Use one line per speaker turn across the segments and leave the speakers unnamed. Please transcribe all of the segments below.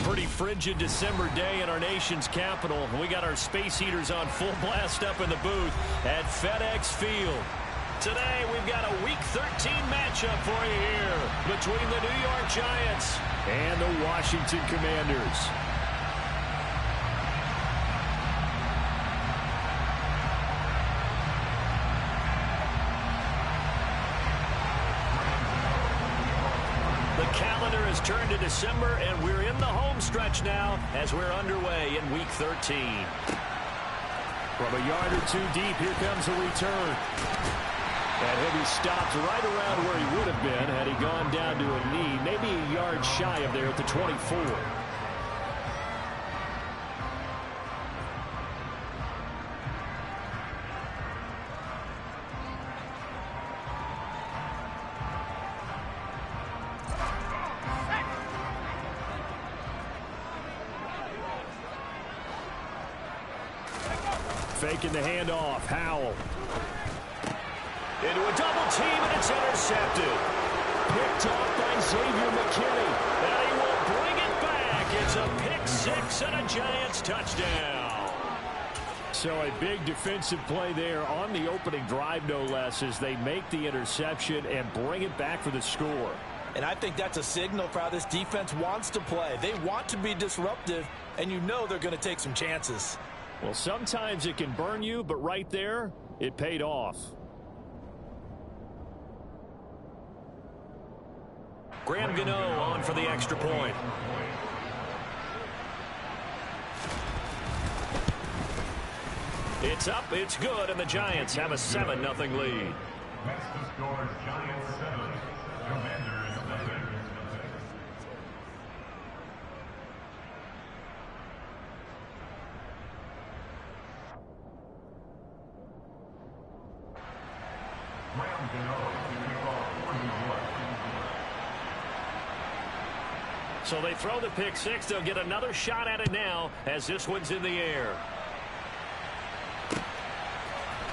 pretty frigid December day in our nation's capital. We got our space heaters on full blast up in the booth at FedEx Field. Today, we've got a Week 13 matchup for you here between the New York Giants and the Washington Commanders. The calendar has turned to December, and we're in the home stretch now as we're underway in Week 13. From a yard or two deep, here comes a return. And he'll be stopped right around where he would have been had he gone down to a knee, maybe a yard shy of there at the 24. Faking the handoff, Howell. Into a double team, and it's intercepted. Picked off by Xavier McKinney. And he will bring it back. It's a pick six and a Giants touchdown. So a big defensive play there on the opening drive, no less, as they make the interception and bring it back for the score.
And I think that's a signal for how this defense wants to play. They want to be disruptive, and you know they're going to take some chances.
Well, sometimes it can burn you, but right there, it paid off. Graham Gano on for the extra point. It's up, it's good, and the Giants have a 7-0 lead.
That's the score, Giants 7, Commanders 7. Graham Gano to kick off for New York.
So they throw the pick six. They'll get another shot at it now as this one's in the air.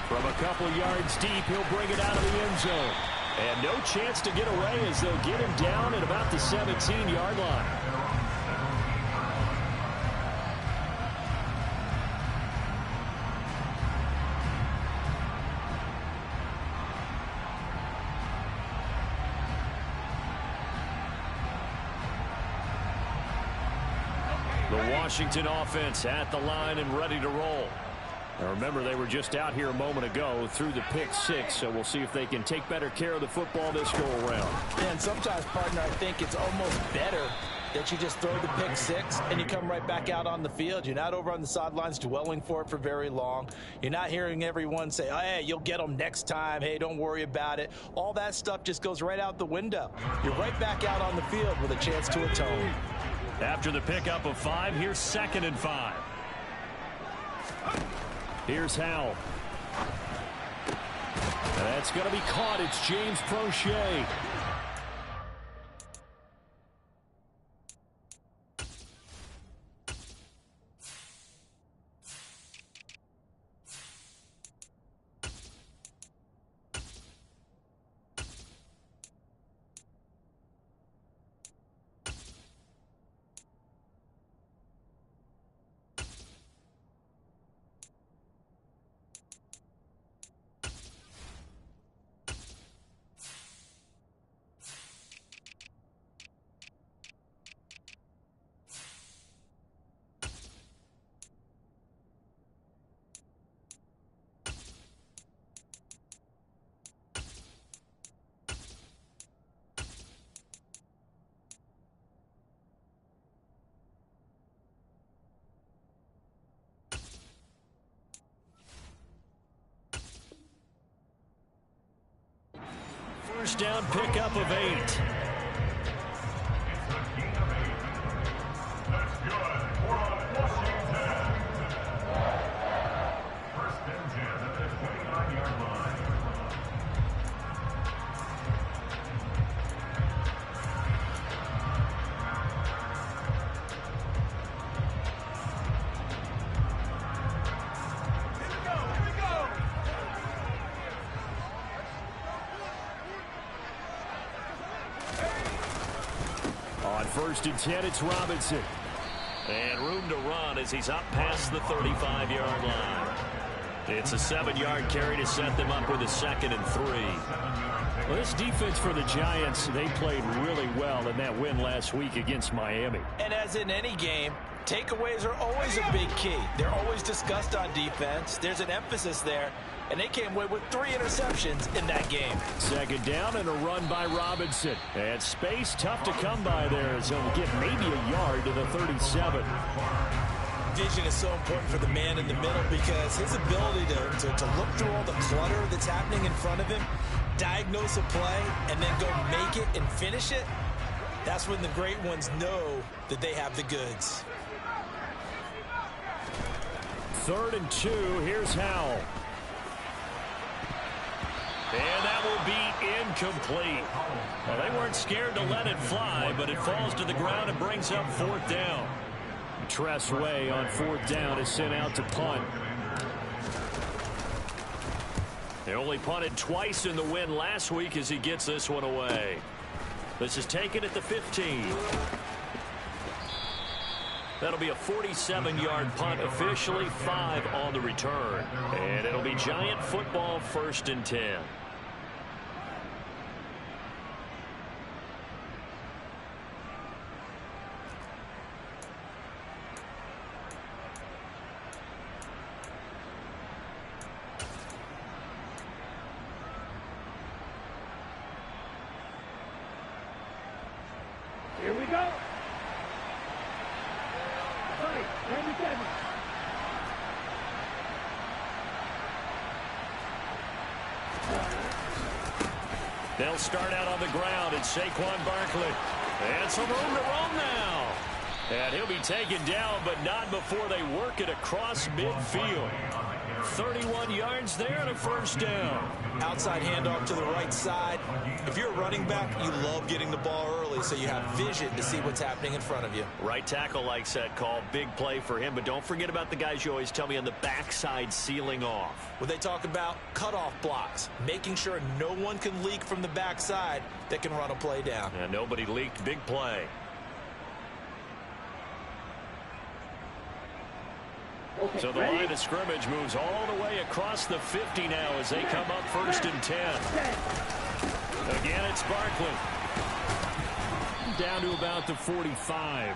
From a couple yards deep, he'll bring it out of the end zone. And no chance to get away as they'll get him down at about the 17-yard line. The Washington offense at the line and ready to roll. Now remember, they were just out here a moment ago through the pick six, so we'll see if they can take better care of the football this go around.
And sometimes, partner, I think it's almost better that you just throw the pick six and you come right back out on the field. You're not over on the sidelines dwelling for it for very long. You're not hearing everyone say, oh, hey, you'll get them next time. Hey, don't worry about it. All that stuff just goes right out the window. You're right back out on the field with a chance to atone.
After the pickup of 5, here's 2nd and 5. Here's Howell. And that's going to be caught. It's James Prochet. First down pickup of 8.
It's a gain of 8. That's good for Washington. First and 10 at the 29-yard line.
On 1st and 10, it's Robinson. And room to run as he's up past the 35-yard line. It's a 7-yard carry to set them up with a 2nd and 3.
Well, this defense for the Giants, they played really well in that win last week against Miami.
And as in any game, takeaways are always a big key. They're always discussed on defense. There's an emphasis there. And they came away with 3 interceptions in that game.
2nd down and a run by Robinson. And space tough to come by there as he'll get maybe a yard to the 37.
Vision is so important for the man in the middle because his ability to look through all the clutter that's happening in front of him, diagnose a play, and then go make it and finish it, that's when the great ones know that they have the goods.
3rd and 2, here's Howell.
And that will be incomplete. Well, they weren't scared to let it fly, but it falls to the ground and brings up 4th down.
Tress Way on 4th down is sent out to punt.
They only punted twice in the win last week as he gets this one away. This is taken at the 15. That'll be a 47-yard punt, officially 5 on the return. And it'll be Giant football, 1st and 10.
Here we go.
They'll start out on the ground. It's Saquon Barkley. And some room to roam now. And he'll be taken down, but not before they work it across midfield. 31 yards there and a 1st down.
Outside handoff to the right side. If you're a running back, you love getting the ball early so you have vision to see what's happening in front of you.
Right tackle likes that call. Big play for him, but don't forget about the guys you always tell me on the backside sealing off.
When they talk about cutoff blocks, making sure no one can leak from the backside that can run a play down.
And nobody leaked. Big play.
Okay,
So the line of scrimmage moves all the way across the 50 now as they come up 1st and 10. Again, it's Barkley.
Down to about the 45.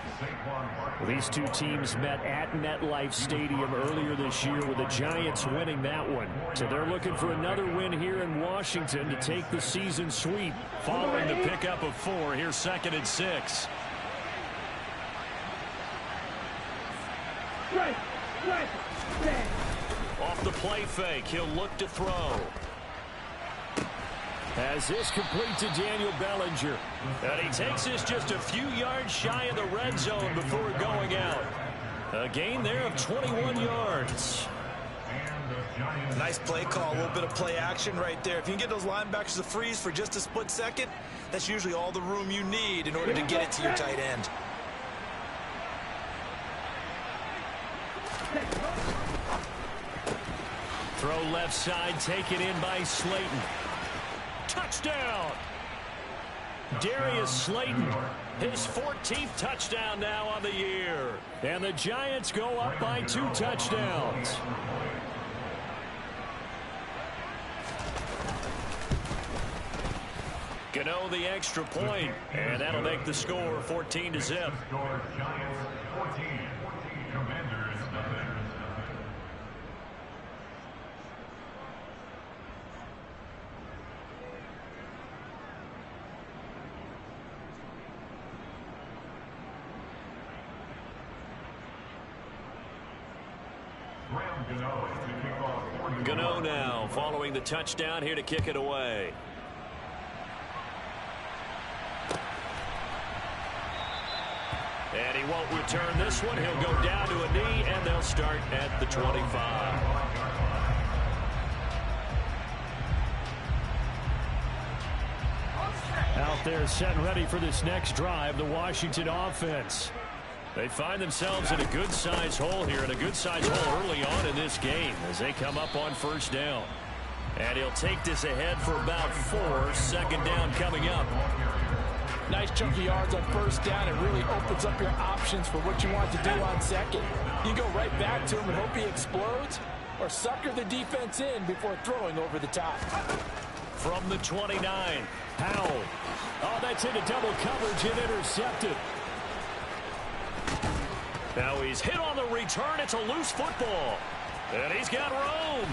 Well, these two teams met at MetLife Stadium earlier this year with the Giants winning that one. So they're looking for another win here in Washington to take the season sweep.
Following the pickup of 4, here's 2nd and 6.
Right.
Off the play fake, he'll look to throw.
As this complete to Daniel Bellinger.
And he takes this just a few yards shy of the red zone before going out. A gain there of 21 yards.
Nice play call, a little bit of play action right there. If you can get those linebackers to freeze for just a split second, that's usually all the room you need in order to get it to your tight end.
Throw left side, taken in by Slayton. Touchdown! Darius Slayton, his 14th touchdown now on the year.
And the Giants go up by 2 touchdowns.
Gano the extra point, and that'll make the score 14-0. Gano now following the touchdown here to kick it away. And he won't return this one. He'll go down to a knee, and they'll start at the 25.
Out there set and ready for this next drive, the Washington offense.
They find themselves in a good-sized hole here, and a good-sized hole early on in this game as they come up on 1st down. And he'll take this ahead for about 4. 2nd down coming up.
Nice chunk of yards on first down. It really opens up your options for what you want to do on second. You go right back to him and hope he explodes, or sucker the defense in before throwing over the top.
From the 29, Howell. Oh, that's into double coverage and intercepted. Now he's hit on the return. It's a loose football. And he's got room.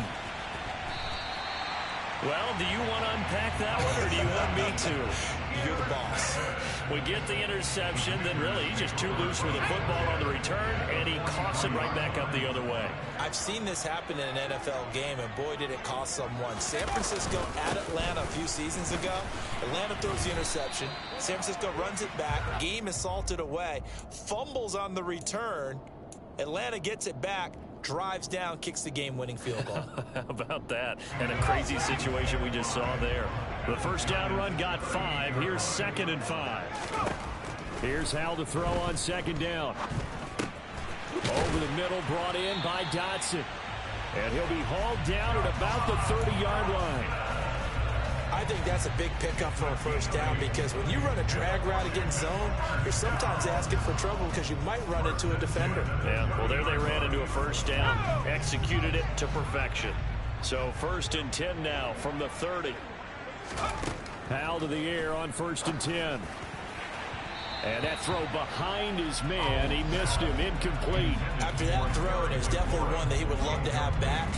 Well, do you want to unpack that one, or do you want me to?
You're the boss.
We get the interception, then really he's just too loose with the football on the return, and he coughs it right back up the other way.
I've seen this happen in an NFL game, and boy, did it cost someone. San Francisco at Atlanta a few seasons ago. Atlanta throws the interception. San Francisco runs it back. Game is salted away. Fumbles on the return. Atlanta gets it back. Drives down, kicks the game-winning field goal.
How about that? And a crazy situation we just saw there. The first down run got 5. Here's 2nd and 5. Here's Howell to throw on 2nd down. Over the middle, brought in by Dotson. And he'll be hauled down at about the 30-yard line.
I think that's a big pickup for a first down, because when you run a drag route against zone, you're sometimes asking for trouble because you might run into a defender.
Yeah, well, there they ran into a first down, executed it to perfection. So 1st and 10 now from the 30. Howell to the air on 1st and 10. And that throw behind his man, he missed him, incomplete.
After that throw, and it was definitely one that he would love to have back,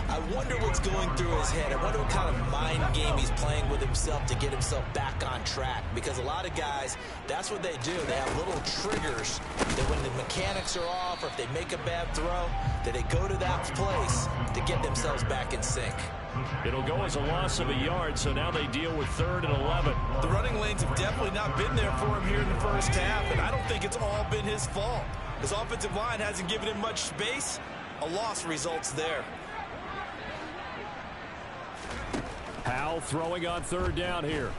I wonder what's going through his head. I wonder what kind of mind game he's playing with himself to get himself back on track. Because a lot of guys, that's what they do. They have little triggers that when the mechanics are off, or if they make a bad throw, that they go to that place to get themselves back in sync.
It'll go as a loss of a yard, so now they deal with 3rd and 11.
The running lanes have definitely not been there for him here in the first half, and I don't think it's all been his fault. His offensive line hasn't given him much space. A loss results there.
Howell throwing on 3rd down here.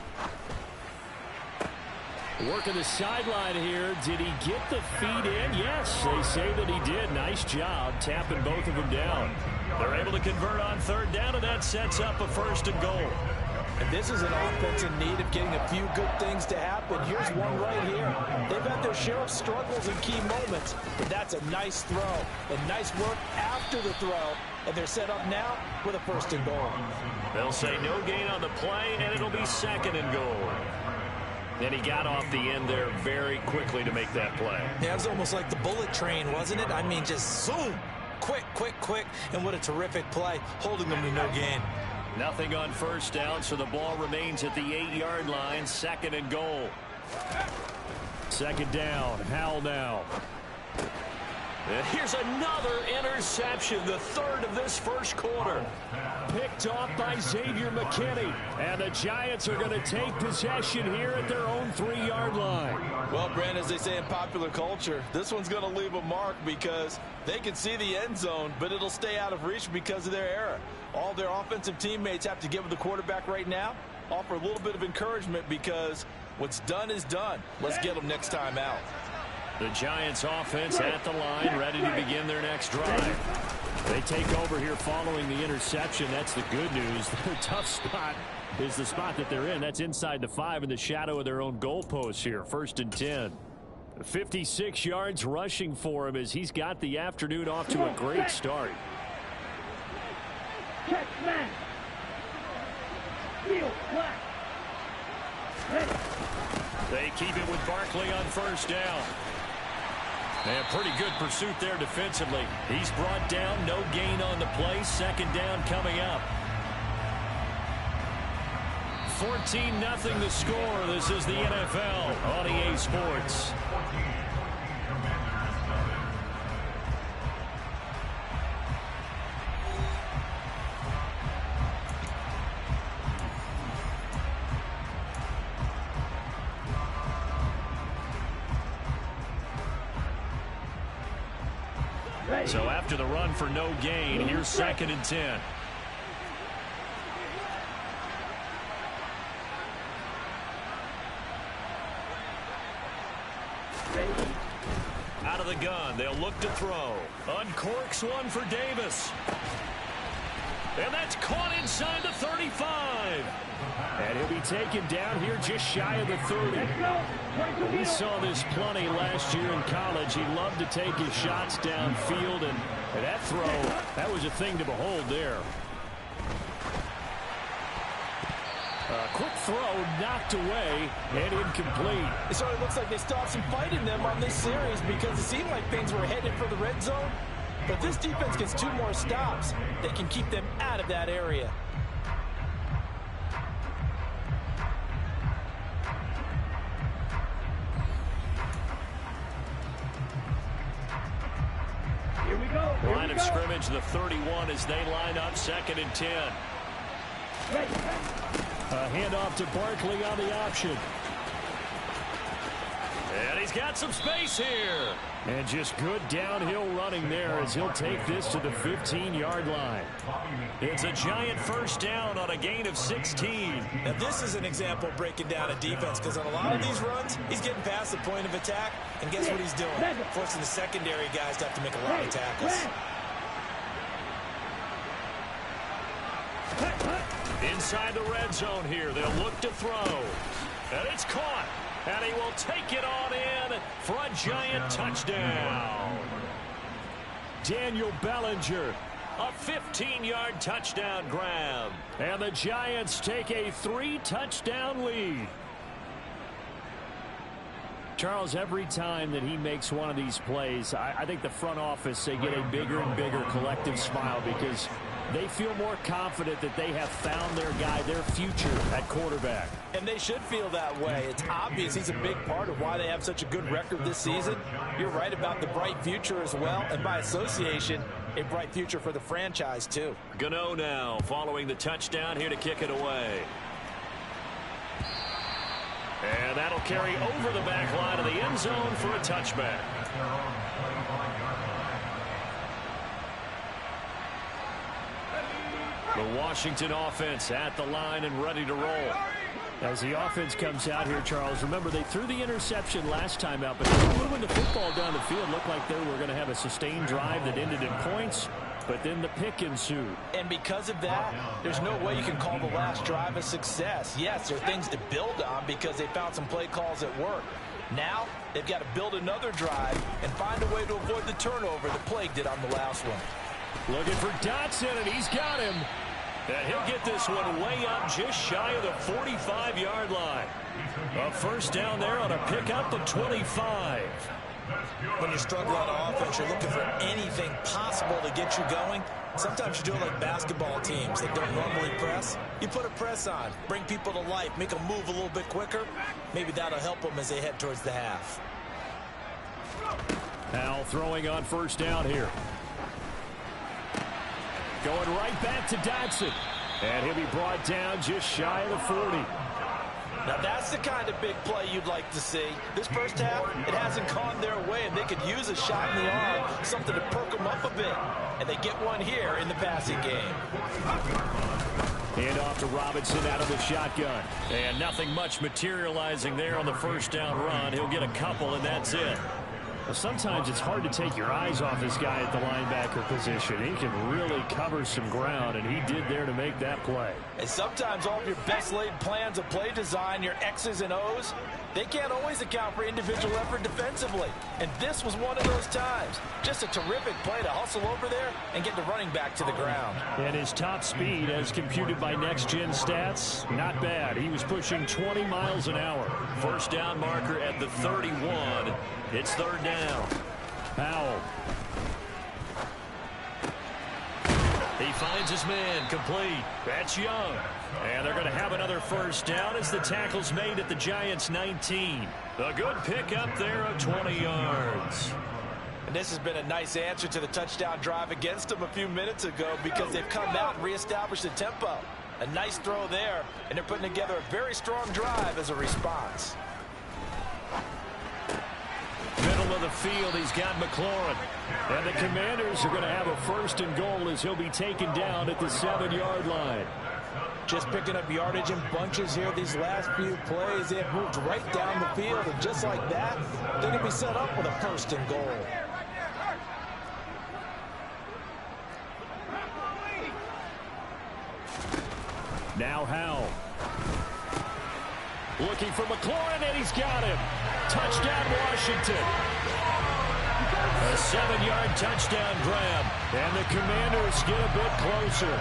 Working the sideline here. Did he get the feet in? Yes, they say that he did. Nice job tapping both of them down. They're able to convert on 3rd down, and that sets up a 1st and goal.
And this is an offense in need of getting a few good things to happen. Here's one right here. They've had their share of struggles in key moments, but that's a nice throw and nice work after the throw. And they're set up now with a 1st and goal.
They'll say no gain on the play, and it'll be 2nd and goal. Then he got off the end there very quickly to make that play.
Yeah, it was almost like the bullet train, wasn't it? I mean, just zoom. Quick, quick, quick. And what a terrific play, holding them to no gain.
Nothing on 1st down, so the ball remains at the 8-yard line. 2nd and goal. 2nd down. Howell now. And here's another interception, the 3rd of this first quarter. Picked off by Xavier McKinney. And the Giants are going to take possession here at their own 3-yard line.
Well, Brandon, as they say in popular culture, this one's going to leave a mark because they can see the end zone, but it'll stay out of reach because of their error. All their offensive teammates have to get with the quarterback right now, offer a little bit of encouragement because what's done is done. Let's get them next time out.
The Giants offense at the line, ready to begin their next drive. They take over here following the interception. That's the good news. Their tough spot is the spot that they're in. That's inside the 5 in the shadow of their own goalpost here. 1st and 10. 56 yards rushing for him as he's got the afternoon off to a great start.
Check, man. Field, flat.
They keep it with Barkley on 1st down. And pretty good pursuit there defensively. He's brought down, no gain on the play. 2nd down coming up. 14-0 the score. This is the NFL on EA Sports. So after the run for no gain, here's 2nd and 10. Out of the gun, they'll look to throw. Uncorks one for Davis.
And that's caught inside the 35.
And he'll be taken down here just shy of the 30. We saw this plenty last year in college. He loved to take his shots downfield, and that throw, that was a thing to behold there. A quick throw knocked away and incomplete.
It sort of looks like they still have some fight in them on this series because it seemed like things were headed for the red zone. But if this defense gets 2 more stops, they can keep them out of that area.
Here we go.
Line of scrimmage, the 31 as they line up 2nd and 10.
A handoff to Barkley on the option.
And he's got some space here.
And just good downhill running there as he'll take this to the 15-yard line.
It's a Giant first down on a gain of 16.
Now this is an example of breaking down a defense because on a lot of these runs, he's getting past the point of attack. And guess what he's doing? Forcing the secondary guys to have to make a lot of tackles.
Inside the red zone here, they'll look to throw. And it's caught. And he will take it on in for a Giant touchdown.
Daniel Bellinger.
A 15-yard touchdown grab.
And the Giants take a 3-touchdown lead. Charles, every time that he makes one of these plays, I think the front office, they get a bigger and bigger collective smile because they feel more confident that they have found their guy, their future at quarterback.
And they should feel that way. It's obvious he's a big part of why they have such a good record this season. You're right about the bright future as well, and by association, a bright future for the franchise too.
Gano now following the touchdown here to kick it away. And that'll carry over the back line of the end zone for a touchback. The Washington offense at the line and ready to roll.
As the offense comes out here, Charles, remember they threw the interception last time out, but moving the football down the field looked like they were going to have a sustained drive that ended in points, but then the pick ensued.
And because of that, there's no way you can call the last drive a success. Yes, there are things to build on because they found some play calls that work. Now, they've got to build another drive and find a way to avoid the turnover that plagued it on the last one.
Looking for Dotson, and he's got him.
And he'll get this one way up just shy of the 45-yard line. A first down there on a pickup of 25.
When you struggle on offense, you're looking for anything possible to get you going. Sometimes you do it like basketball teams that don't normally press. You put a press on, bring people to life, make them move a little bit quicker. Maybe that'll help them as they head towards the half.
Now throwing on first down here. Going right back to Dotson. And he'll be brought down just shy of the 40.
Now that's the kind of big play you'd like to see. This first half, it hasn't gone their way, and they could use a shot in the arm, something to perk them up a bit. And they get one here in the passing game.
Hand off to Robinson out of the shotgun.
And nothing much materializing there on the first down run. He'll get a couple, and that's it.
Well, sometimes it's hard to take your eyes off this guy at the linebacker position. He can really cover some ground, and he did there to make that play.
And sometimes all of your best laid plans of play design, your X's and O's, they can't always account for individual effort defensively. And this was one of those times. Just a terrific play to hustle over there and get the running back to the ground.
And his top speed, as computed by Next Gen Stats, not bad. He was pushing 20 miles an hour.
First down marker at the 31. It's third down.
Powell.
He finds his man complete. That's Young. And they're going to have another first down as the tackle's made at the Giants' 19. A good pickup there of 20 yards.
And this has been a nice answer to the touchdown drive against them a few minutes ago because they've come out and reestablished the tempo. A nice throw there, and they're putting together a very strong drive as a response.
Middle of the field, he's got McLaurin.
And the Commanders are going to have a first and goal as he'll be taken down at the 7-yard line.
Just picking up yardage in bunches here these last few plays. They have moved right down the field, and just like that, they're going to be set up with a first and goal.
Now Howell. Looking for McLaurin, and he's got him. Touchdown, Washington. A 7-yard touchdown grab. And the Commanders get a bit closer.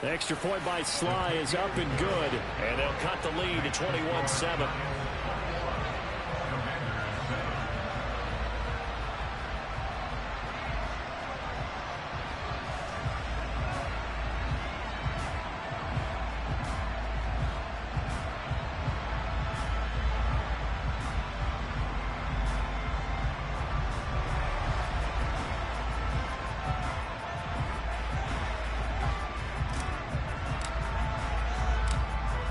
The extra point by Sly is up and good. And they'll cut the lead to 21-7.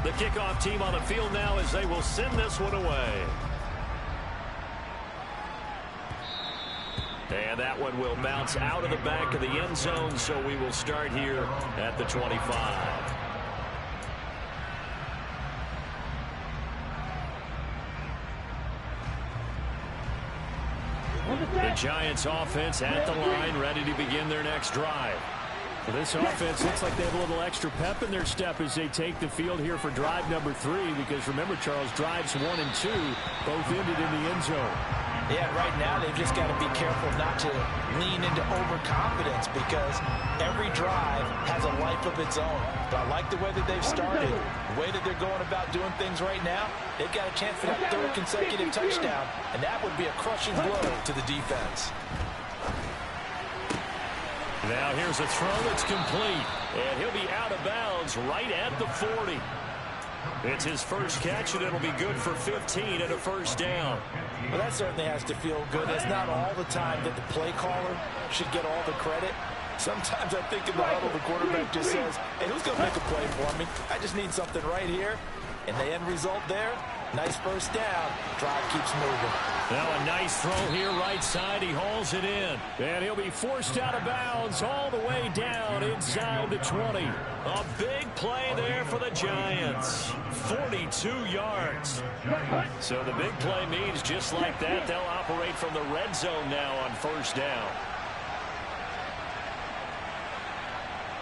The kickoff team on the field now as they will send this one away. And that one will bounce out of the back of the end zone, so we will start here at the 25. The Giants offense at the line, ready to begin their next drive. Well, this offense looks like they have a little extra pep in their step as they take the field here for drive number 3, because remember, Charles, drives 1 and 2 both ended in the end zone.
Yeah, right now they've just got to be careful not to lean into overconfidence, because every drive has a life of its own. But I like the way that they've started, the way that they're going about doing things right now. They've got a chance for that 3rd consecutive touchdown, and that would be a crushing blow to the defense.
Now here's a throw that's complete, and he'll be out of bounds right at the 40. It's his first catch, and it'll be good for 15 and a first down.
Well, that certainly has to feel good. It's not all the time that the play caller should get all the credit. Sometimes I think in the huddle, the quarterback just says, hey, who's going to make a play for me? I just need something right here. And the end result there, nice first down. Drive keeps moving.
Now a nice throw here right side. He hauls it in. And he'll be forced out of bounds all the way down inside the 20. A big play there for the Giants. 42 yards. So the big play means just like that, they'll operate from the red zone now on first down.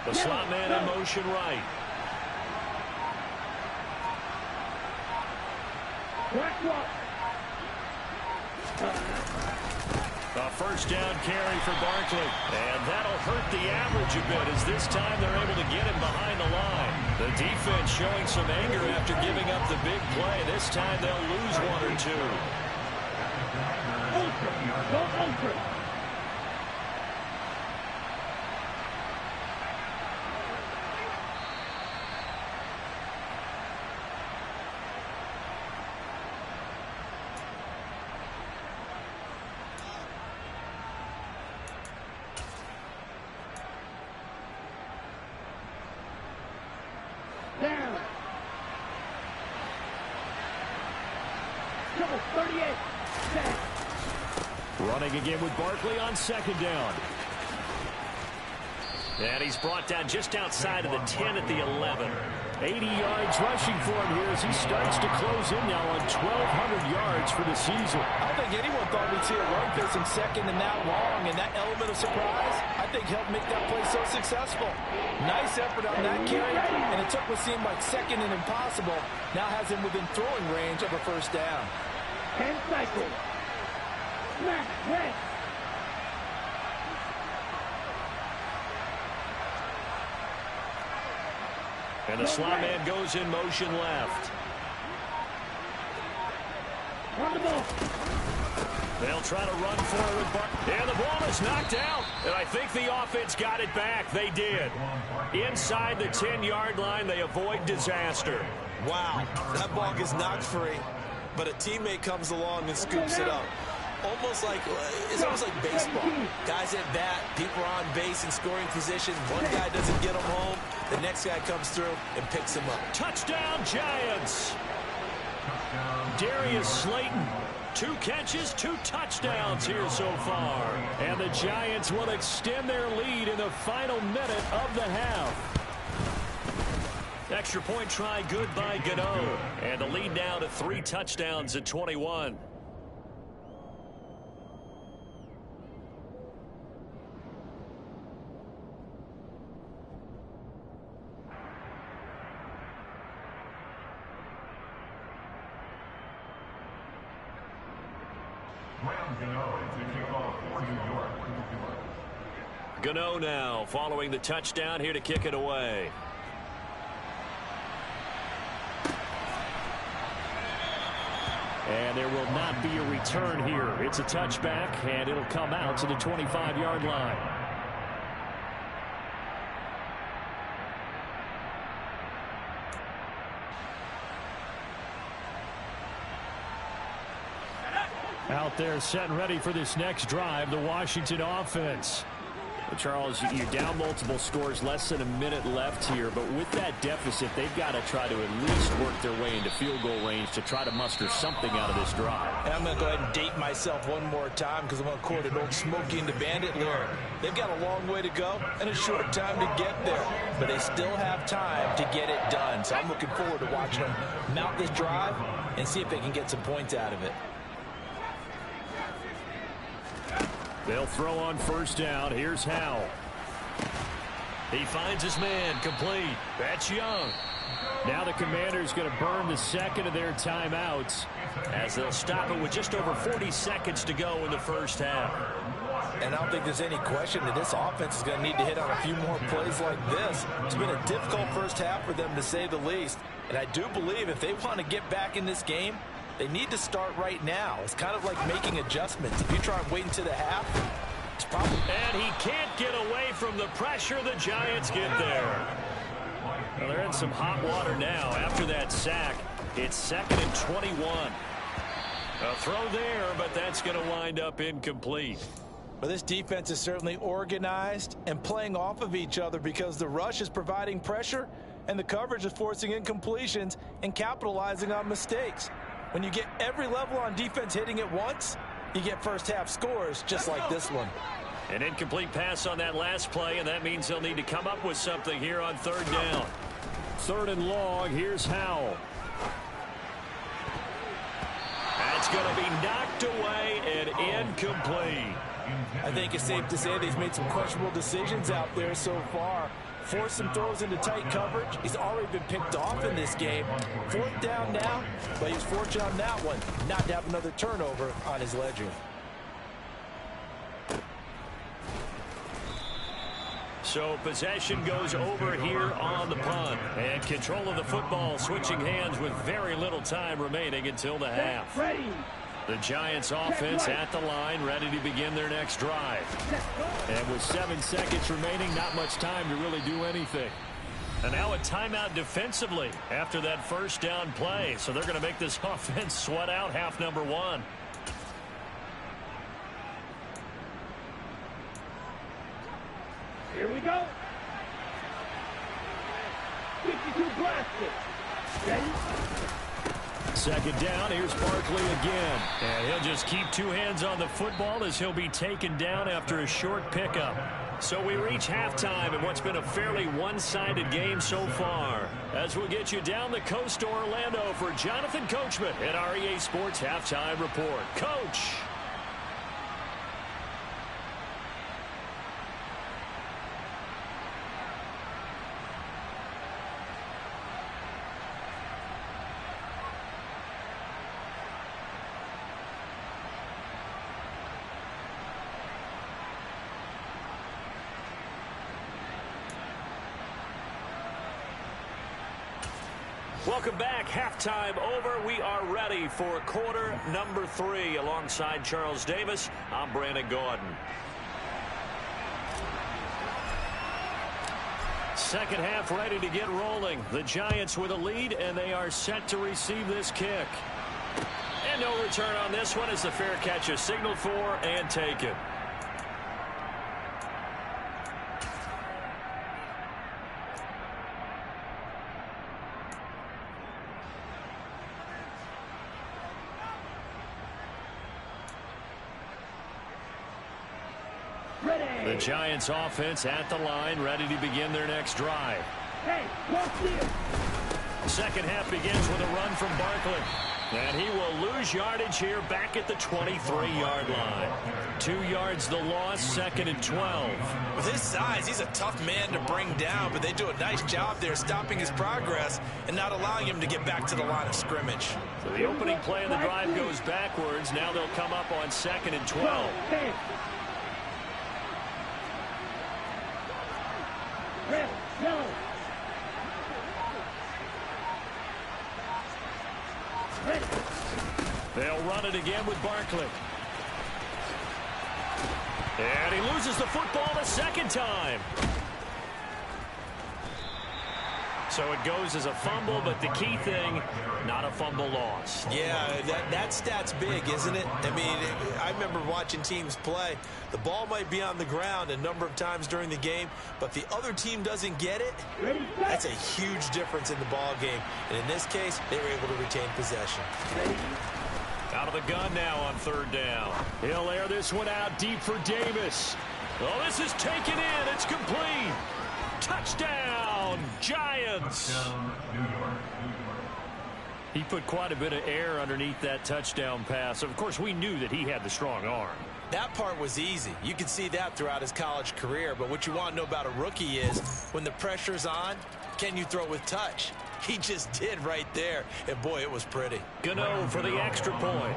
The slot man in motion right. A first down carry for Barkley. And that'll hurt the average a bit, as this time they're able to get him behind the line. The defense showing some anger after giving up the big play. This time they'll lose 1 or 2.
Down. Double 38. Set.
Running again with Barkley on second down. And he's brought down just outside of the 10 at the 11. 80 yards rushing for him here as he starts to close in now on 1,200 yards for the season.
I don't think anyone thought we'd see a run facing second and that long, and that element of surprise, I think, helped make that play so successful. Nice effort on that carry, and it took what seemed like second and impossible, now has him within throwing range of a first down.
10 cycles. Smash, red.
And the slot man goes in motion left.
On the ball.
They'll try to run forward. And the ball is knocked out. And I think the offense got it back. They did. Inside the 10-yard line, they avoid disaster.
Wow, that ball gets knocked free, but a teammate comes along and scoops it up. It's almost like baseball. Guys at bat, people are on base in scoring position. One guy doesn't get them home. The next guy comes through and picks him up.
Touchdown, Giants. Darius Slayton. 2 catches, 2 touchdowns here so far. And the Giants will extend their lead in the final minute of the half. Extra point try good by Gano. And the lead now to 3 touchdowns at 21.
Graham Gano to kick off for New York.
Gano now following the touchdown here to kick it away.
And there will not be a return here. It's a touchback, and it'll come out to the 25-yard line. Out there set and ready for this next drive, the Washington offense. Well, Charles, you're down multiple scores, less than a minute left here, but with that deficit, they've got to try to at least work their way into field goal range to try to muster something out of this drive.
And I'm going to go ahead and date myself one more time because I'm going to quote an old Smokey and the Bandit lyric. They've got a long way to go and a short time to get there, but they still have time to get it done. So I'm looking forward to watching them mount this drive and see if they can get some points out of it.
They'll throw on first down. Here's Howell.
He finds his man, complete. That's Young.
Now the Commanders going to burn the second of their timeouts
as they'll stop it with just over 40 seconds to go in the first half.
And I don't think there's any question that this offense is going to need to hit on a few more plays like this. It's been a difficult first half for them, to say the least. And I do believe if they want to get back in this game, they need to start right now. It's kind of like making adjustments. If you try and wait until the half, it's probably...
And he can't get away from the pressure. The Giants get there.
Well, they're in some hot water now after that sack.
It's 2nd and 21. A throw there, but that's going to wind up incomplete.
Well, this defense is certainly organized and playing off of each other because the rush is providing pressure and the coverage is forcing incompletions and capitalizing on mistakes. When you get every level on defense hitting at once, you get first half scores just like this one.
An incomplete pass on that last play, and that means they'll need to come up with something here on third down.
3rd and long. Here's Howell.
That's going to be knocked away and incomplete.
I think it's safe to say that he's made some questionable decisions out there so far. Forced some throws into tight coverage. He's already been picked off in this game. 4th down now, but he's fortunate on that one not to have another turnover on his ledger.
So possession goes over here on the punt. And control of the football switching hands with very little time remaining until the half.
Ready.
The Giants offense at the line, ready to begin their next drive.
And with 7 seconds remaining, not much time to really do anything.
And now a timeout defensively after that first down play. So they're going to make this offense sweat out half number 1.
Here we go. 52 blasted. Ready?
2nd down. Here's Barkley again.
And he'll just keep 2 hands on the football as he'll be taken down after a short pickup. So we reach halftime in what's been a fairly one-sided game so far. As we'll get you down the coast to Orlando for Jonathan Coachman at our EA Sports Halftime Report. Coach. Welcome back. Halftime over. We are ready for quarter number 3. Alongside Charles Davis, I'm Brandon Gordon. Second half ready to get rolling. The Giants with a lead, and they are set to receive this kick. And no return on this one as the fair catch is signaled for and taken. The Giants offense at the line, ready to begin their next drive.
Hey, go clear.
Second half begins with a run from Barkley. And he will lose yardage here back at the 23-yard line. 2 yards the loss, 2nd and 12.
With his size, he's a tough man to bring down, but they do a nice job there stopping his progress and not allowing him to get back to the line of scrimmage.
So the opening play of the drive goes backwards. Now they'll come up on 2nd and 12. They'll run it again with Barkley. And he loses the football the second time. So it goes as a fumble, but the key thing, not a fumble loss.
Yeah, that stat's big, isn't it? I mean, I remember watching teams play. The ball might be on the ground a number of times during the game, but the other team doesn't get it. That's a huge difference in the ball game. And in this case, they were able to retain possession.
Out of the gun now on 3rd down. He'll air this one out deep for Davis. Oh, this is taken in. It's complete. Touchdown, Giants. He put quite a bit of air underneath that touchdown pass. Of course, we knew that he had the strong arm.
That part was easy. You could see that throughout his college career. But what you want to know about a rookie is when the pressure's on, can you throw with touch? He just did right there. And, boy, it was pretty.
Gano for the extra point.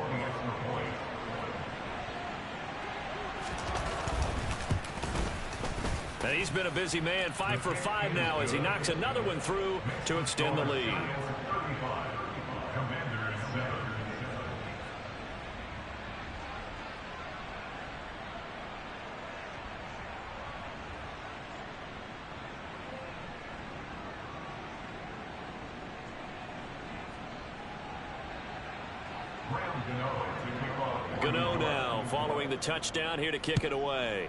And he's been a busy man, 5 for 5 now as he knocks another one through to extend the lead. Gano now following the touchdown here to kick it away.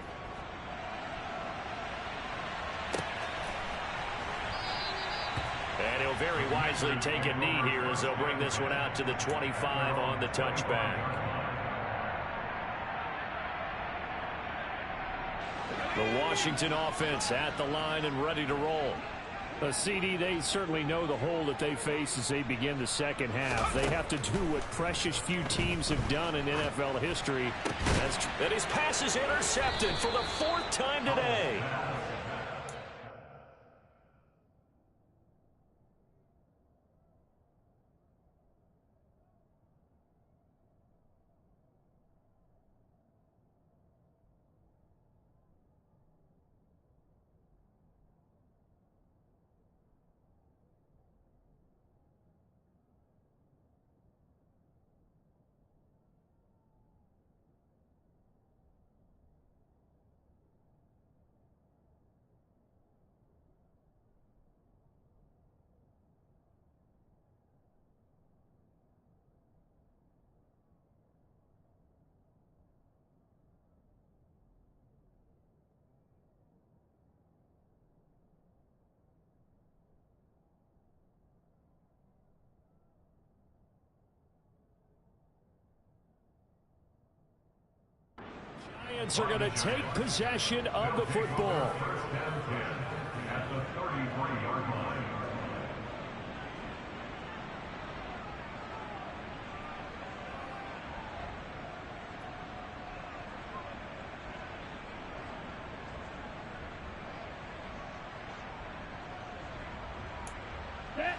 And he'll very wisely take a knee here as they'll bring this one out to the 25 on the touchback. The Washington offense at the line and ready to roll.
CD, they certainly know the hole that they face as they begin the second half. They have to do what precious few teams have done in NFL history.
And his pass is intercepted for the 4th time today.
Giants are going to take possession of the football.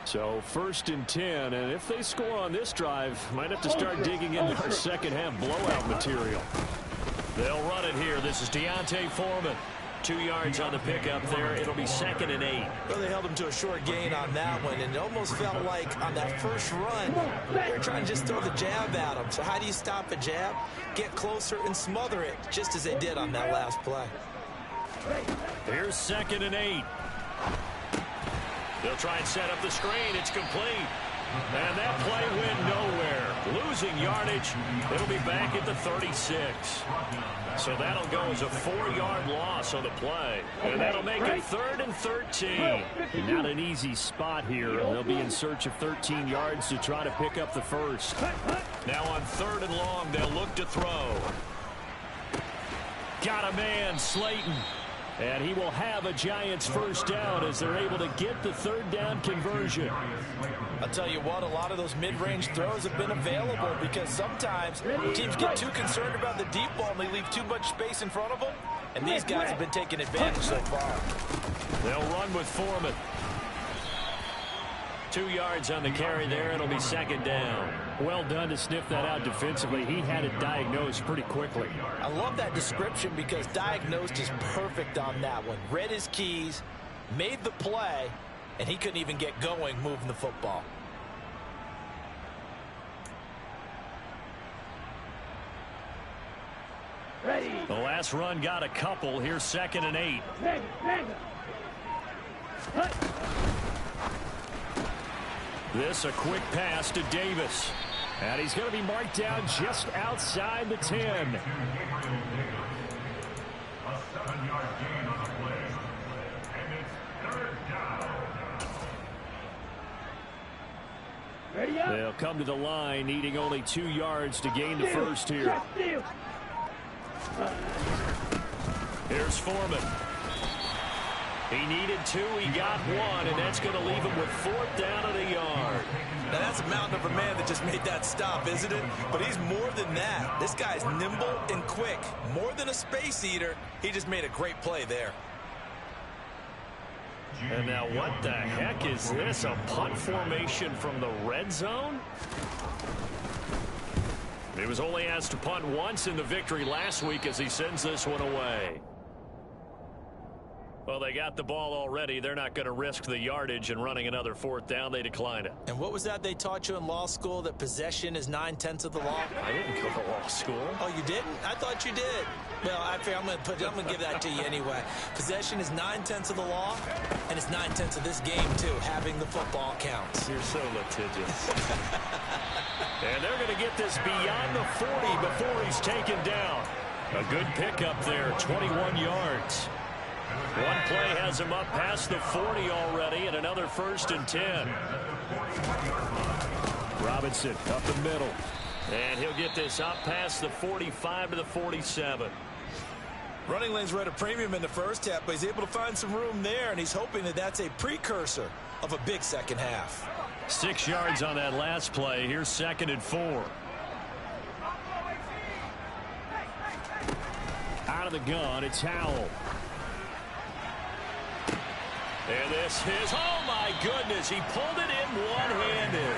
So 1st and 10, and if they score on this drive, might have to start digging into our second half blowout material.
They'll run it here. This is D'Onta Foreman. 2 yards on the pickup there. It'll be 2nd and 8.
Well, they held him to a short gain on that one, and it almost felt like on that first run, they were trying to just throw the jab at him. So how do you stop a jab? Get closer and smother it, just as they did on that last play.
Here's 2nd and 8. They'll try and set up the screen. It's complete. And that play went nowhere. Losing yardage. It'll be back at the 36. So that'll go as a 4-yard loss on the play. And that'll make it 3rd and 13.
Not an easy spot here. They'll be in search of 13 yards to try to pick up the first.
Now on 3rd and long, they'll look to throw. Got a man, Slayton.
And he will have a Giants first down as they're able to get the third down conversion.
I'll tell you what, a lot of those mid-range throws have been available because sometimes teams get too concerned about the deep ball and they leave too much space in front of them. And these guys have been taking advantage so far.
They'll run with Foreman. 2 yards on the carry there. It'll be second down. Well done to sniff that out defensively. He had it diagnosed pretty quickly.
I love that description because diagnosed is perfect on that one. Read his keys, made the play, and he couldn't even get going moving the football.
Ready.
The last run got a couple. Here's 2nd and 8. This a quick pass to Davis. And he's going to be marked down just outside the 10.
A 7-yard gain on the play. And it's 3rd down.
Ready up.
They'll come to the line, needing only 2 yards to gain the first here. Here's Foreman. He needed 2, he got 1, and that's going to leave him with 4th down and a yard.
Now that's a mountain of a man that just made that stop, isn't it? But he's more than that. This guy's nimble and quick. More than a space eater. He just made a great play there.
And now what the heck is this? A punt formation from the red zone? He was only asked to punt once in the victory last week as he sends this one away. Well, they got the ball already. They're not going to risk the yardage and running another 4th down. They decline it.
And what was that they taught you in law school, that possession is 9/10 of the law?
I didn't go to law school.
Oh, you didn't? I thought you did. Well, I'm going to give that to you anyway. Possession is 9/10 of the law, and it's 9/10 of this game, too. Having the football counts.
You're so litigious. And they're going to get this beyond the 40 before he's taken down. A good pickup there, 21 yards. One play has him up past the 40 already, and another 1st and 10. Robinson up the middle. And he'll get this up past the 45 to the 47.
Running lanes were at a premium in the first half, but he's able to find some room there, and he's hoping that that's a precursor of a big second half.
6 yards on that last play. Here's 2nd and 4. Out of the gun, it's Howell. And this is, oh my goodness, he pulled it in one-handed.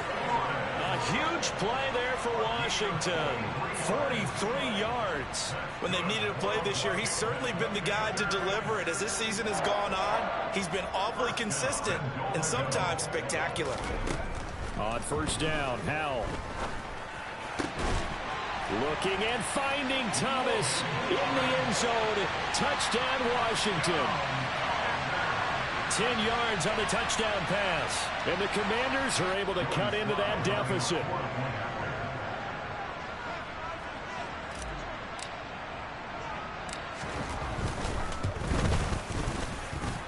A huge play there for Washington. 43 yards.
When they've needed a play this year, he's certainly been the guy to deliver it. As this season has gone on, he's been awfully consistent and sometimes spectacular.
On 1st down, Howell. Looking and finding Thomas in the end zone. Touchdown, Washington. 10 yards on the touchdown pass. And the Commanders are able to cut into that deficit.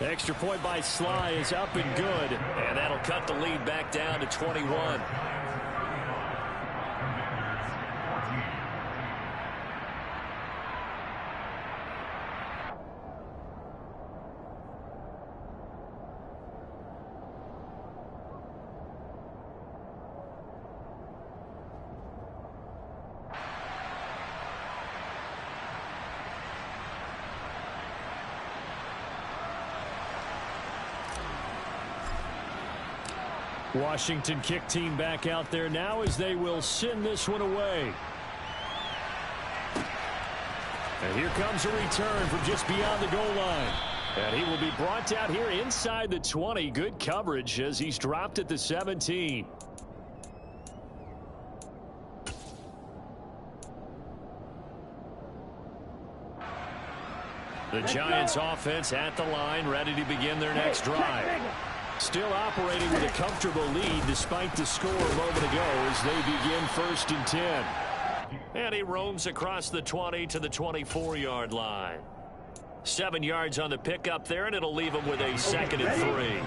Extra point by Sly is up and good. And that'll cut the lead back down to 21. Washington kick team back out there now as they will send this one away. And here comes a return from just beyond the goal line. And he will be brought down here inside the 20. Good coverage as he's dropped at the 17. The Giants offense at the line, ready to begin their next drive. Still operating with a comfortable lead despite the score a moment ago as they begin 1st and 10. And he roams across the 20 to the 24-yard line. 7 yards on the pickup there, and it'll leave him with a 2nd and 3.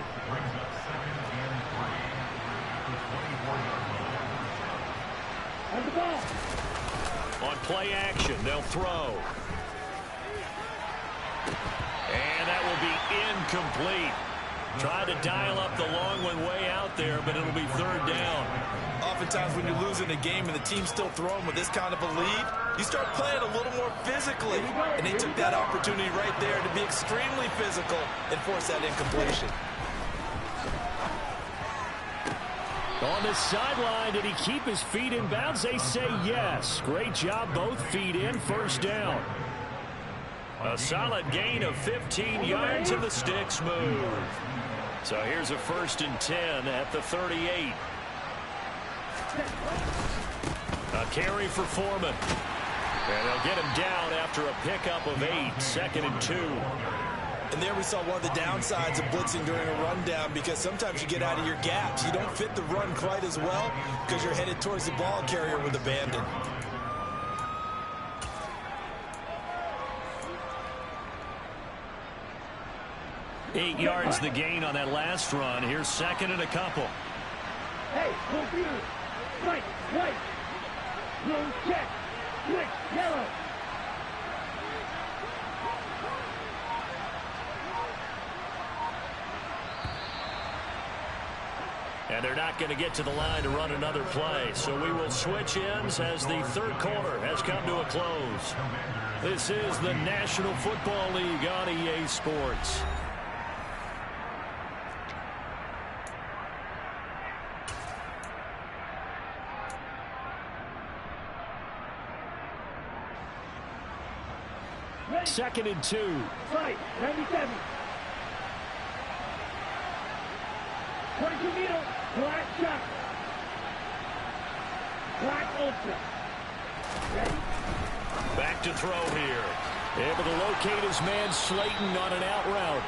On play action, they'll throw.
And that will be incomplete. Tried to dial up the long one way out there, but it'll be third down.
Oftentimes when you're losing a game and the team's still throwing with this kind of a lead, you start playing a little more physically. And they took that opportunity right there to be extremely physical and force that incompletion.
On the sideline, did he keep his feet in bounds? They say yes. Great job, both feet in, first down.
A solid gain of 15 yards and the sticks move. So here's a 1st and 10 at the 38. A carry for Foreman. And they'll get him down after a pickup of 8, 2nd and 2.
And there we saw one of the downsides of blitzing during a rundown, because sometimes you get out of your gaps. You don't fit the run quite as well because you're headed towards the ball carrier with abandon.
Eight yards the gain on that last run. Here's 2nd and a couple.
Hey, confused. Right, right. Blue check. Switch, yellow.
And they're not going to get to the line to run another play. So we will switch ends as the third quarter has come to a close. This is the National Football League on EA Sports.
Ready.
2nd and 2.
Right, 97. 22 meter, black shot. Black ultra. Ready?
Back to throw here.
Able to locate his man Slayton on an out route.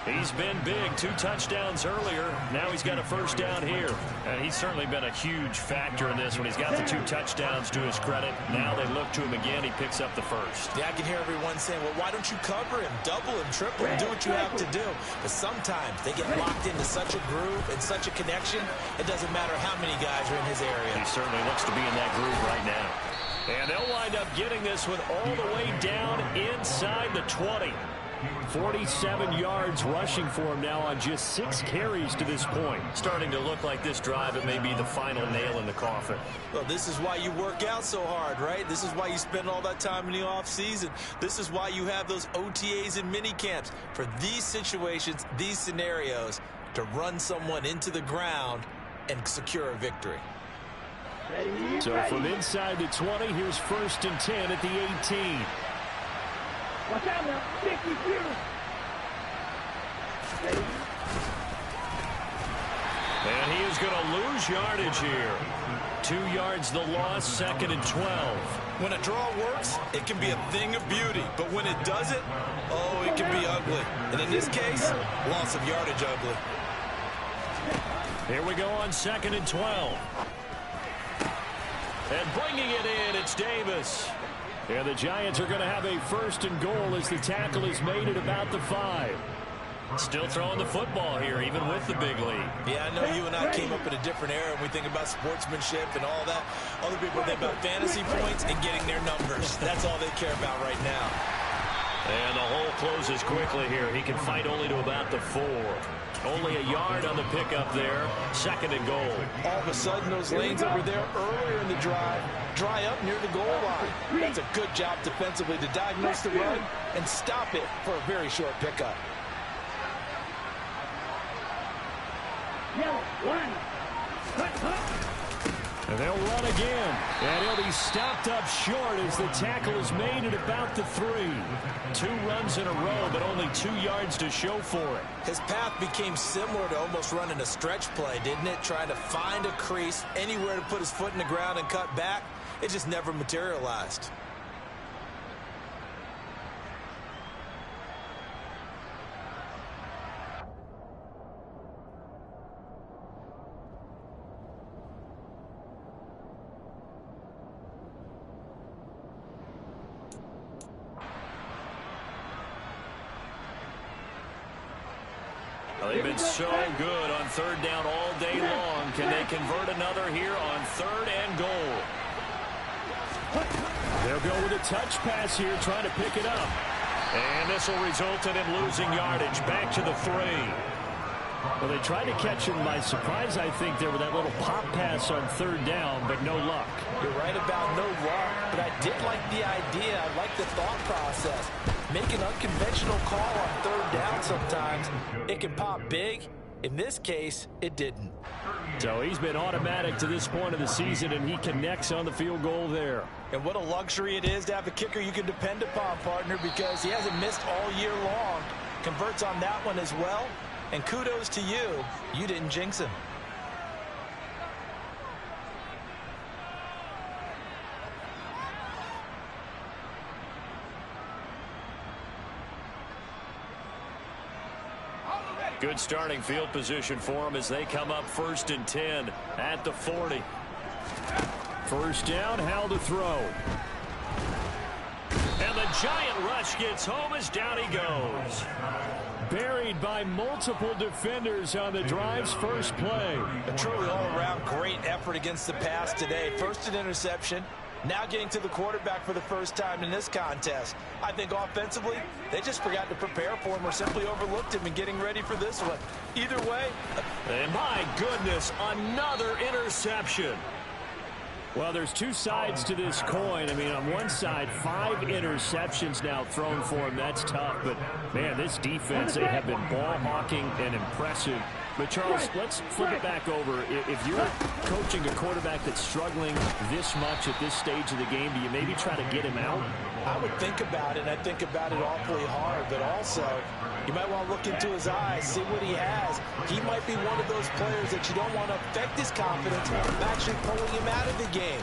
He's been big. 2 touchdowns earlier. Now he's got a first down here. And he's certainly been a huge factor in this when he's got the 2 touchdowns to his credit. Now they look to him again. He picks up the first.
Yeah, I can hear everyone saying, well, why don't you cover him, double him, triple him, do what you have to do. But sometimes they get locked into such a groove and such a connection, it doesn't matter how many guys are in his area.
He certainly looks to be in that groove right now. And they'll wind up getting this one all the way down inside the 20.
47 yards rushing for him now on just 6 carries to this point.
Starting to look like this drive, it may be the final nail in the coffin.
Well, this is why you work out so hard, right? This is why you spend all that time in the offseason. This is why you have those OTAs and mini camps for these situations, these scenarios, to run someone into the ground and secure a victory.
Ready,
So
ready.
from inside the 20, here's 1st and 10 at the 18.
Watch out now, 52. Ready?
And he is going to lose yardage here. 2 yards the loss, 2nd and 12.
When a draw works, it can be a thing of beauty. But when it doesn't, oh, it can be ugly. And in this case, loss of yardage ugly.
Here we go on 2nd and 12. And bringing it in, it's Davis.
And the Giants are going to have a 1st and goal as the tackle is made at about the 5.
Still throwing the football here, even with the big lead.
Yeah, I know you and I came up in a different era, and we think about sportsmanship and all that. Other people think about fantasy points and getting their numbers. That's all they care about right now.
And the hole closes quickly here. He can fight only to about the 4. Only a yard on the pickup there. 2nd and goal.
All of a sudden, those lanes that were there earlier in the drive dry up near the goal line. That's a good job defensively to diagnose the run and stop it for a very short pickup.
Yellow, 1. Hut, hut.
And they'll run again. And he'll be stopped up short as the tackle is made at about the 3.
2 runs in a row, but only 2 yards to show for it.
His path became similar to almost running a stretch play, didn't it? Trying to find a crease, anywhere to put his foot in the ground and cut back. It just never materialized.
They've been so good on 3rd down all day long. Can they convert another here on 3rd and goal?
They'll go with a touch pass here, trying to pick it up.
And this will result in him losing yardage. Back to the 3.
Well, they tried to catch him by surprise, I think, there with that little pop pass on 3rd down, but no luck.
You're right about no luck, but I did like the idea. I like the thought process. Make an unconventional call on 3rd down sometimes. It can pop big. In this case, it didn't.
So he's been automatic to this point of the season, and he connects on the field goal there.
And what a luxury it is to have a kicker you can depend upon, partner, because he hasn't missed all year long. Converts on that one as well. And kudos to you. You didn't jinx him.
Good starting field position for them as they come up 1st and 10 at the 40.
1st down, Howell to throw.
And the giant rush gets home as down he goes.
Buried by multiple defenders on the drive's first play.
A truly all-around great effort against the pass today. First an interception, now getting to the quarterback for the first time in this contest. I think offensively, they just forgot to prepare for him or simply overlooked him in getting ready for this one. Either way.
And my goodness, another interception.
Well, there's two sides to this coin. I mean, on one side, 5 interceptions now thrown for him. That's tough. But, man, this defense, they have been ball hawking and impressive. But, Charles, let's flip it back over. If you're coaching a quarterback that's struggling this much at this stage of the game, do you maybe try to get him out?
I would think about it, and I think about it awfully hard. But also, you might want to look into his eyes, see what he has. He might be one of those players that you don't want to affect his confidence of actually pulling him out of the game.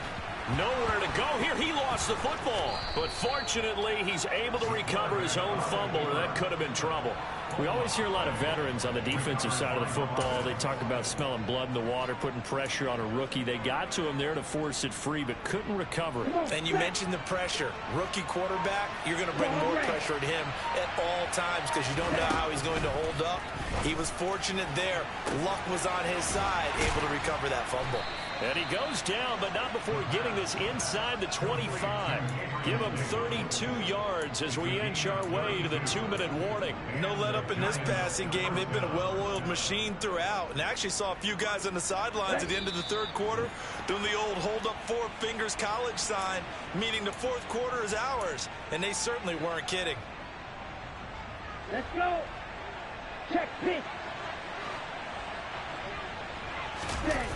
Nowhere to go here. He lost the football. But fortunately, he's able to recover his own fumble, or that could have been trouble.
We always hear a lot of veterans on the defensive side of the football. They talk about smelling blood in the water, putting pressure on a rookie. They got to him there to force it free, but couldn't recover.
And you mentioned the pressure. Rookie quarterback, you're going to bring more pressure at him at all times because you don't know how he's going to hold up. He was fortunate there. Luck was on his side, able to recover that fumble.
And he goes down, but not before getting this inside the 25. Give him 32 yards as we inch our way to the 2-minute warning.
No let up in this passing game. They've been a well-oiled machine throughout. And actually saw a few guys on the sidelines at the end of the 3rd quarter doing the old hold up 4 fingers college sign, meaning the 4th quarter is ours. And they certainly weren't kidding.
Let's go. Check pitch. Set.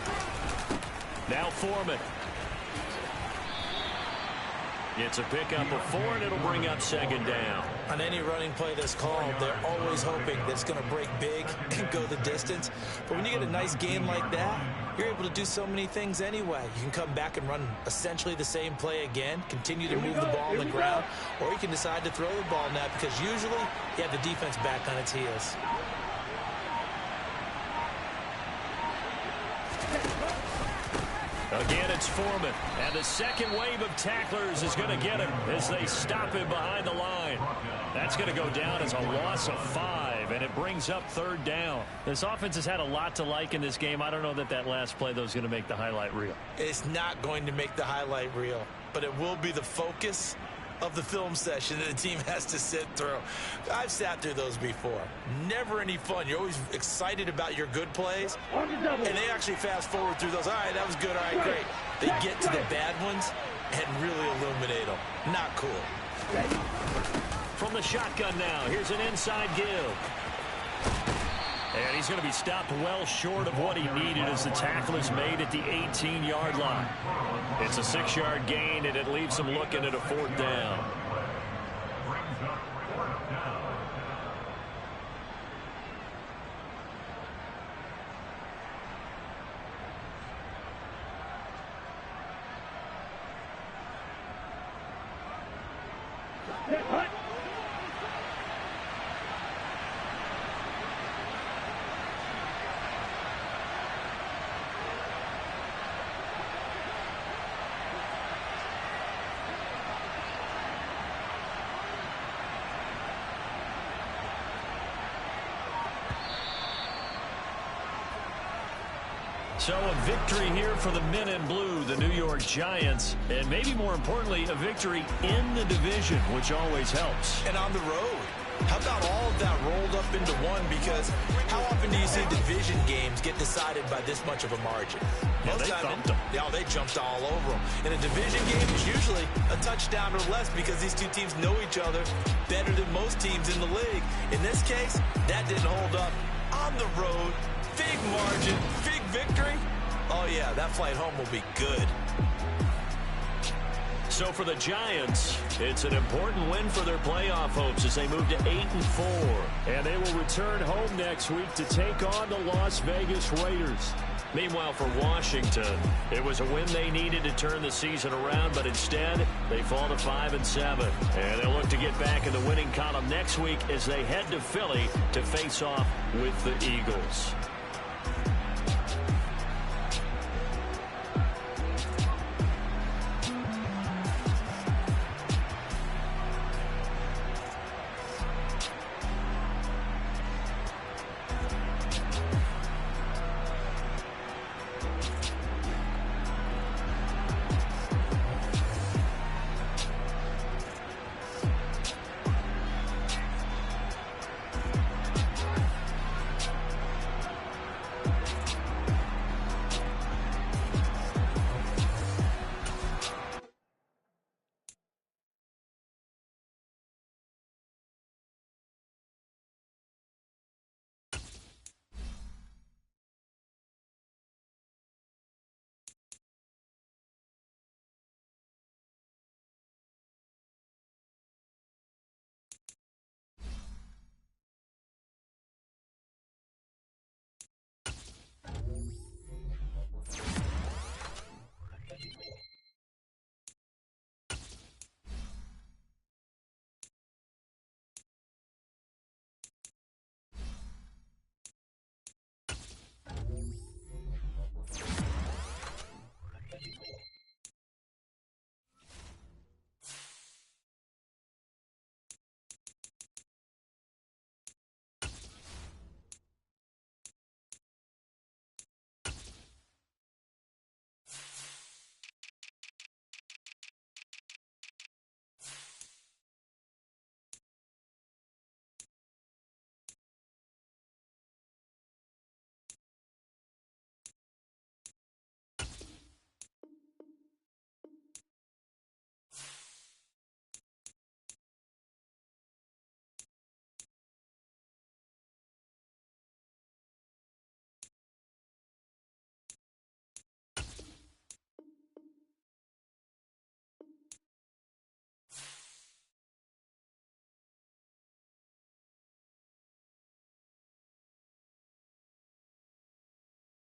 Now Foreman. It's a pickup of 4, and it'll bring up 2nd down.
On any running play that's called, they're always hoping that it's going to break big and go the distance. But when you get a nice game like that, you're able to do so many things anyway. You can come back and run essentially the same play again, continue to move the ball on the ground, or you can decide to throw the ball now because usually you have the defense back on its heels.
Again, it's Foreman. And the second wave of tacklers is going to get him as they stop him behind the line. That's going to go down as a loss of 5, and it brings up 3rd down.
This offense has had a lot to like in this game. I don't know that last play, though, is going to make the highlight reel.
It's not going to make the highlight reel, but it will be the focus of the film session that the team has to sit through. I've sat through those before. Never any fun. You're always excited about your good plays, and they actually fast forward through those. All right, that was good. All right, great. They get to the bad ones and really illuminate them. Not cool.
From the shotgun now, here's an inside give.
And he's going to be stopped well short of what he needed as the tackle is made at the 18-yard line.
It's a 6-yard gain, and it leaves him looking at a 4th down. So a victory here for the men in blue, the New York Giants, and maybe more importantly, a victory in the division, which always helps.
And on the road. How about all of that rolled up into one? Because how often do you see division games get decided by this much of a margin?
Yeah, they thumped them.
Yeah, they jumped all over them. In a division game, it's usually a touchdown or less because these two teams know each other better than most teams in the league. In this case, that didn't hold up. On the road, big margin, big victory. Oh, yeah, that flight home will be good.
So for the Giants, it's an important win for their playoff hopes as they move to 8-4.
And they will return home next week to take on the Las Vegas Raiders.
Meanwhile, for Washington, it was a win they needed to turn the season around, but instead, they fall to 5-7. And they'll look to get back in the winning column next week as they head to Philly to face off with the Eagles.